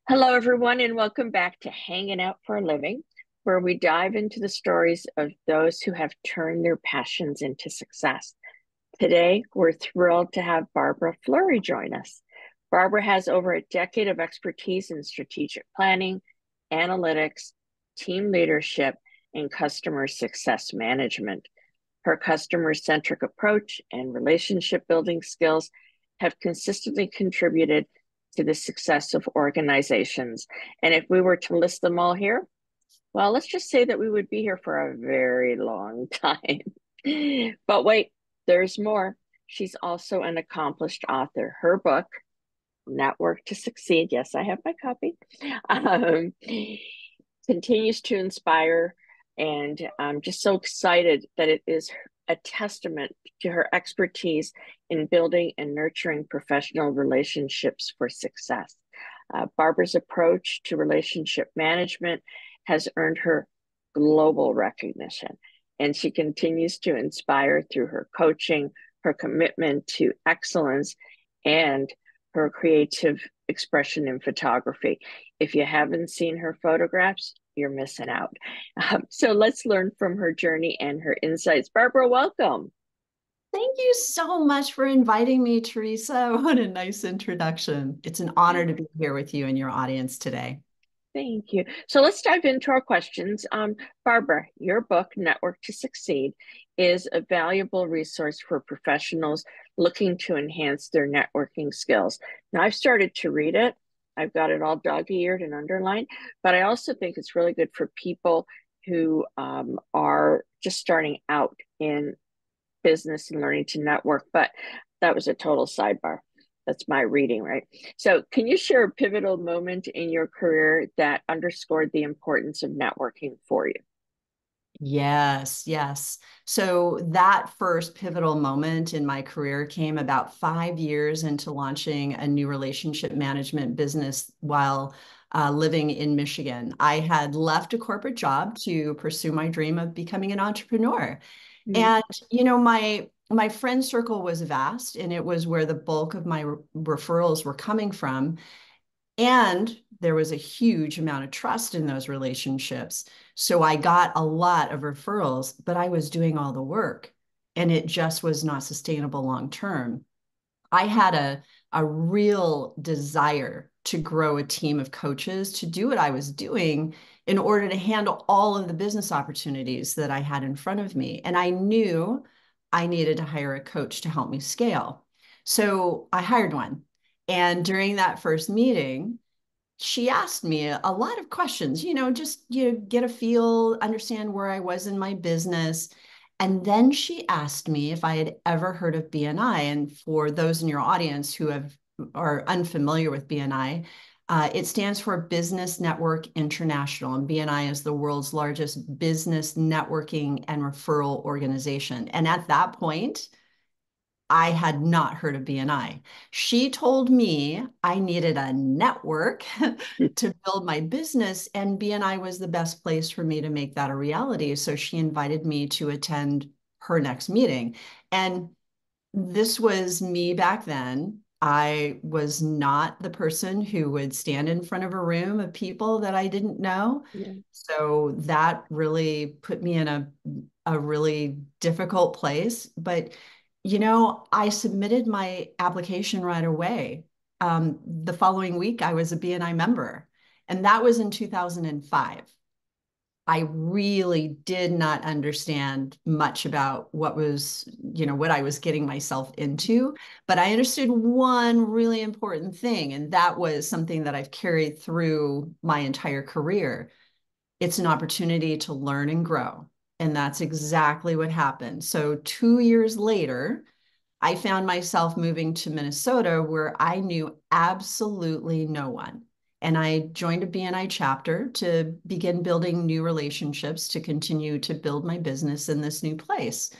Hello, everyone, and welcome back to Hanging Out for a Living, where we dive into the stories of those who have turned their passions into success. Today, we're thrilled to have Barbara Fleury join us. Barbara has over a decade of expertise in strategic planning, analytics, team leadership, and customer success management. Her customer-centric approach and relationship building skills have consistently contributed to the success of organizations. And if we were to list them all here, well, let's just say that we would be here for a very long time. But wait, there's more. She's also an accomplished author. Her book, Network to Succeed, yes, I have my copy, um, continues to inspire. And I'm just so excited that it is a testament to her expertise in building and nurturing professional relationships for success. Barbara's approach to relationship management has earned her global recognition, and she continues to inspire through her coaching, her commitment to excellence, and her creative expression in photography. If you haven't seen her photographs, you're missing out. So let's learn from her journey and her insights. Barbara, welcome. Thank you so much for inviting me, Teresa. What a nice introduction. It's an honor to be here with you and your audience today. Thank you. So let's dive into our questions. Barbara, your book, Network to Succeed, is a valuable resource for professionals looking to enhance their networking skills. Now, I've started to read it. I've got it all dog-eared and underlined, but I also think it's really good for people who are just starting out in business and learning to network. But that was a total sidebar. That's my reading, right? So, can you share a pivotal moment in your career that underscored the importance of networking for you? Yes, yes. So that first pivotal moment in my career came about 5 years into launching a new relationship management business while living in Michigan. I had left a corporate job to pursue my dream of becoming an entrepreneur. Mm. And my friend circle was vast, and it was where the bulk of my referrals were coming from. And there was a huge amount of trust in those relationships. So I got a lot of referrals, but I was doing all the work, and it just was not sustainable long term. I had a real desire to grow a team of coaches to do what I was doing in order to handle all of the business opportunities that I had in front of me. And I knew I needed to hire a coach to help me scale. So I hired one. And during that first meeting, she asked me a lot of questions, just get a feel, understand where I was in my business. And then she asked me if I had ever heard of BNI. And for those in your audience who are unfamiliar with BNI, it stands for Business Network International. And BNI is the world's largest business networking and referral organization. And at that point, I had not heard of BNI. She told me I needed a network to build my business, and BNI was the best place for me to make that a reality. So she invited me to attend her next meeting. And this was me back then. I was not the person who would stand in front of a room of people that I didn't know. Yeah. So that really put me in a really difficult place. But, I submitted my application right away. The following week, I was a BNI member, and that was in 2005. I really did not understand much about what I was getting myself into, but I understood one really important thing, and that was something that I've carried through my entire career. It's an opportunity to learn and grow. And that's exactly what happened. So 2 years later, I found myself moving to Minnesota where I knew absolutely no one. And I joined a BNI chapter to begin building new relationships to continue to build my business in this new place.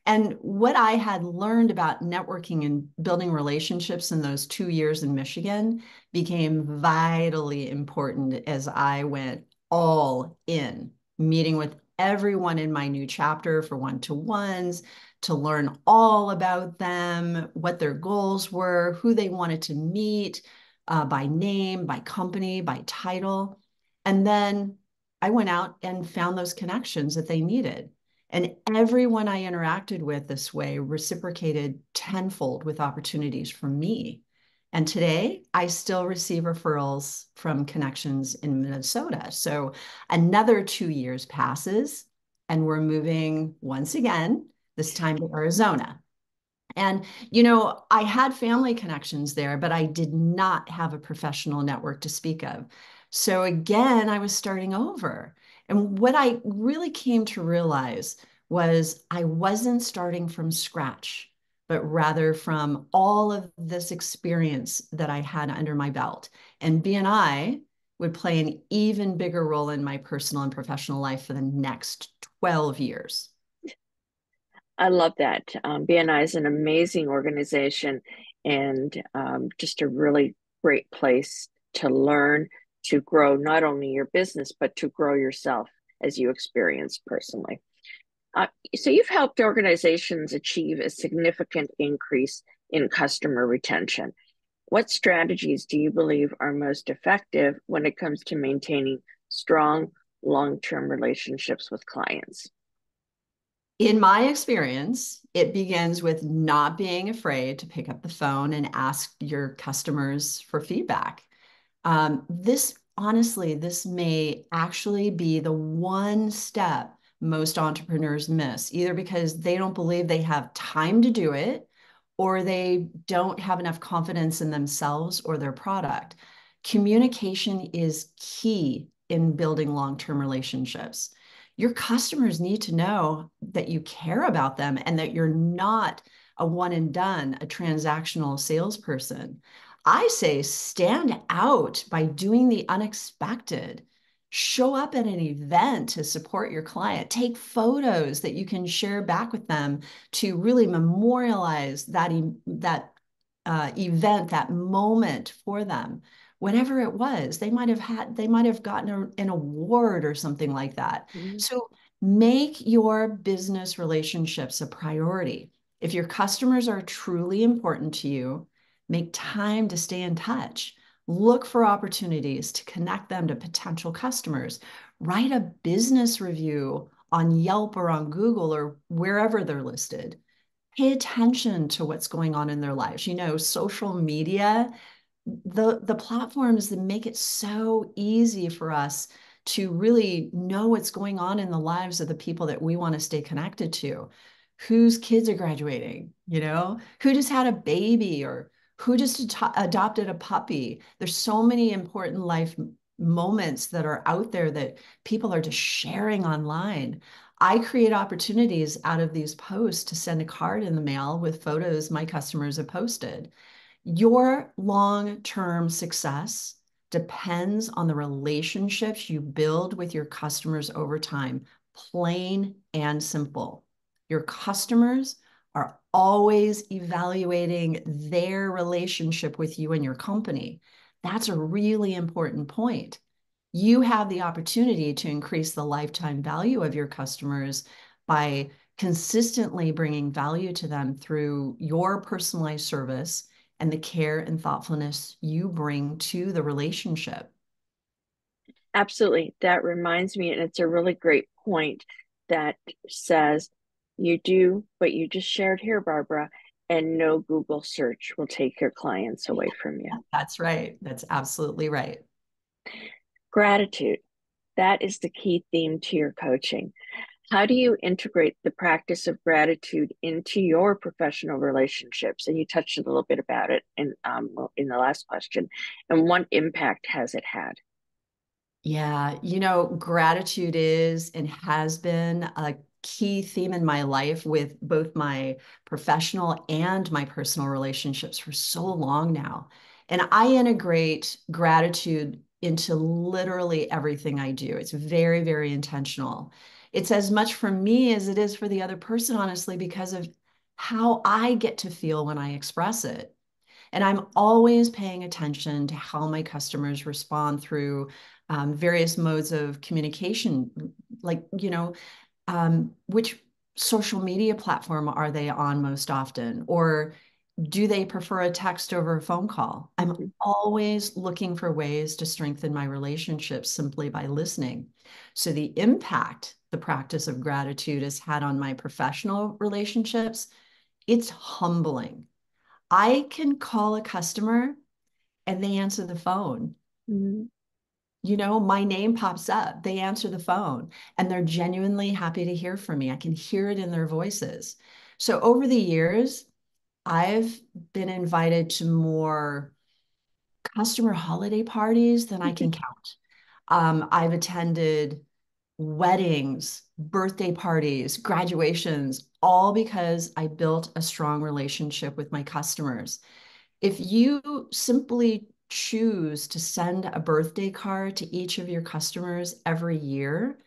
And what I had learned about networking and building relationships in those 2 years in Michigan became vitally important as I went all in, meeting with everyone in my new chapter for one-to-ones to learn all about them, what their goals were, who they wanted to meet, by name, by company, by title. And then I went out and found those connections that they needed. And everyone I interacted with this way reciprocated tenfold with opportunities for me. And today I still receive referrals from connections in Minnesota. So another 2 years passes and we're moving once again, this time to Arizona. And, I had family connections there, but I did not have a professional network to speak of. So again, I was starting over. And what I really came to realize was I wasn't starting from scratch, but rather from all of this experience that I had under my belt. And BNI would play an even bigger role in my personal and professional life for the next 12 years. I love that. BNI is an amazing organization and just a really great place to learn, to grow not only your business, but to grow yourself as you experience personally. So you've helped organizations achieve a significant increase in customer retention. What strategies do you believe are most effective when it comes to maintaining strong long-term relationships with clients? In my experience, it begins with not being afraid to pick up the phone and ask your customers for feedback. This, honestly, this may actually be the one step most entrepreneurs miss, either because they don't believe they have time to do it, or they don't have enough confidence in themselves or their product. Communication is key in building long-term relationships. Your customers need to know that you care about them and that you're not a one and done, a transactional salesperson. I say stand out by doing the unexpected. Show up at an event to support your client. Take photos that you can share back with them to really memorialize that event, that moment for them. Whatever it was, they might have gotten an award or something like that. Mhm. So make your business relationships a priority. If your customers are truly important to you, make time to stay in touch. Look for opportunities to connect them to potential customers. Write a business review on Yelp or on Google or wherever they're listed. Pay attention to what's going on in their lives. Social media, the platforms that make it so easy for us to really know what's going on in the lives of the people that we want to stay connected to. Whose kids are graduating, who just had a baby or who just adopted a puppy. There's so many important life moments that are out there that people are just sharing online. I create opportunities out of these posts to send a card in the mail with photos my customers have posted. Your long-term success depends on the relationships you build with your customers over time, plain and simple. Your customers are always evaluating their relationship with you and your company. That's a really important point. You have the opportunity to increase the lifetime value of your customers by consistently bringing value to them through your personalized service and the care and thoughtfulness you bring to the relationship. Absolutely. That reminds me, and it's a really great point that says you do what you just shared here, Barbara, and no Google search will take your clients away from you. That's right. That's absolutely right. Gratitude. That is the key theme to your coaching. How do you integrate the practice of gratitude into your professional relationships? And you touched a little bit about it in the last question. And what impact has it had? Yeah, gratitude is and has been a key theme in my life with both my professional and my personal relationships for so long now. And I integrate gratitude into literally everything I do. It's very, very intentional. It's as much for me as it is for the other person, honestly, because of how I get to feel when I express it. And I'm always paying attention to how my customers respond through various modes of communication, like, which social media platform are they on most often? Or Do they prefer a text over a phone call? I'm Mhm. always looking for ways to strengthen my relationships simply by listening. So the impact the practice of gratitude has had on my professional relationships, it's humbling. I can call a customer and they answer the phone. Mhm. My name pops up. They answer the phone and they're genuinely happy to hear from me. I can hear it in their voices. So over the years, I've been invited to more customer holiday parties than I can count. I've attended weddings, birthday parties, graduations, all because I built a strong relationship with my customers. If you simply choose to send a birthday card to each of your customers every year,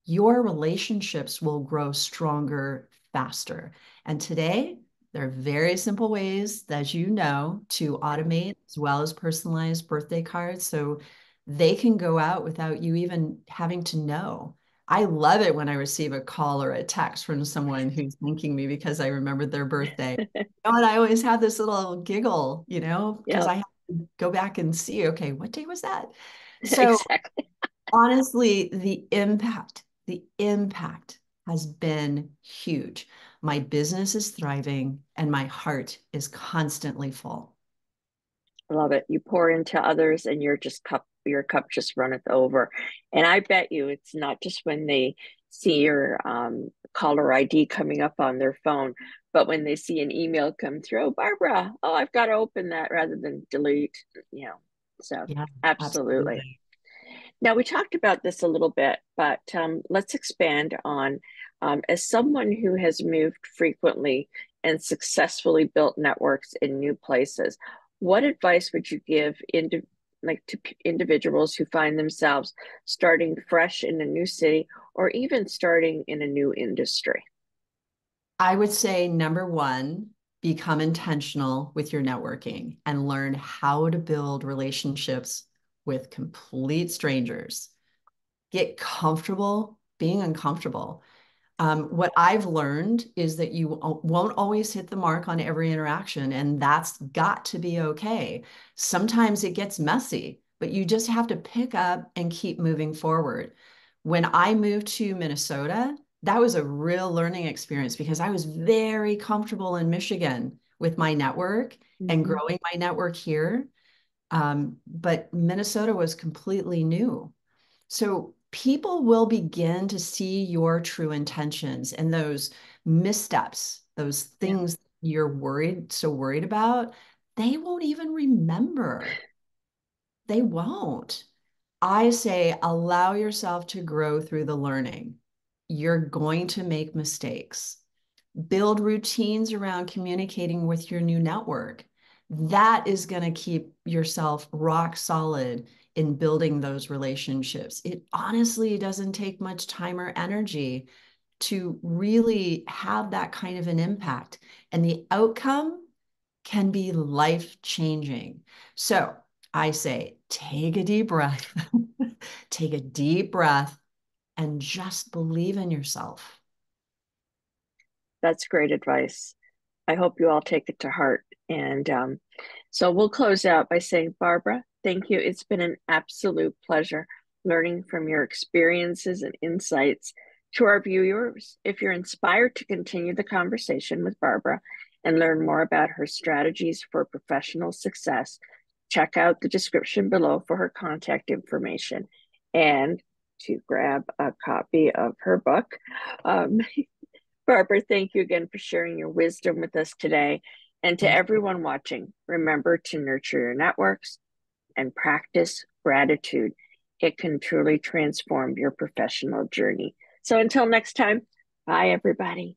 your relationships will grow stronger faster. And today, there are very simple ways, as you know, to automate as well as personalized birthday cards so they can go out without you even having to know. I love it when I receive a call or a text from someone who's thanking me because I remembered their birthday. And I always have this little giggle, because Yep. I have to go back and see, okay, what day was that? So Exactly. honestly, the impact has been huge. My business is thriving and my heart is constantly full. I love it. You pour into others and your cup just runneth over. And I bet you it's not just when they see your caller ID coming up on their phone, but when they see an email come through, "Oh, Barbara, oh, I've got to open that rather than delete, you know. So Yeah, absolutely. absolutely. Now, we talked about this a little bit, but let's expand on as someone who has moved frequently and successfully built networks in new places, what advice would you give to individuals who find themselves starting fresh in a new city or even starting in a new industry? I would say number one, become intentional with your networking and learn how to build relationships with complete strangers. Get comfortable being uncomfortable. What I've learned is that you won't always hit the mark on every interaction, and that's got to be okay. Sometimes it gets messy, but you just have to pick up and keep moving forward. When I moved to Minnesota, that was a real learning experience because I was very comfortable in Michigan with my network and Mm-hmm. growing my network here. But Minnesota was completely new. So people will begin to see your true intentions and those missteps, those Yeah, things you're so worried about, they won't even remember. They won't. I say allow yourself to grow through the learning. You're going to make mistakes. Build routines around communicating with your new network. That is going to keep yourself rock solid in building those relationships. It honestly doesn't take much time or energy to really have that kind of an impact. And the outcome can be life changing. So I say, take a deep breath, take a deep breath, and just believe in yourself. that's great advice. I hope you all take it to heart. And so we'll close out by saying, Barbara, thank you. It's been an absolute pleasure learning from your experiences and insights. To our viewers, if you're inspired to continue the conversation with Barbara and learn more about her strategies for professional success, check out the description below for her contact information and to grab a copy of her book. Um, Barbara, thank you again for sharing your wisdom with us today. And to Thank you. everyone watching, remember to nurture your networks and practice gratitude. It can truly transform your professional journey. So until next time, bye, everybody.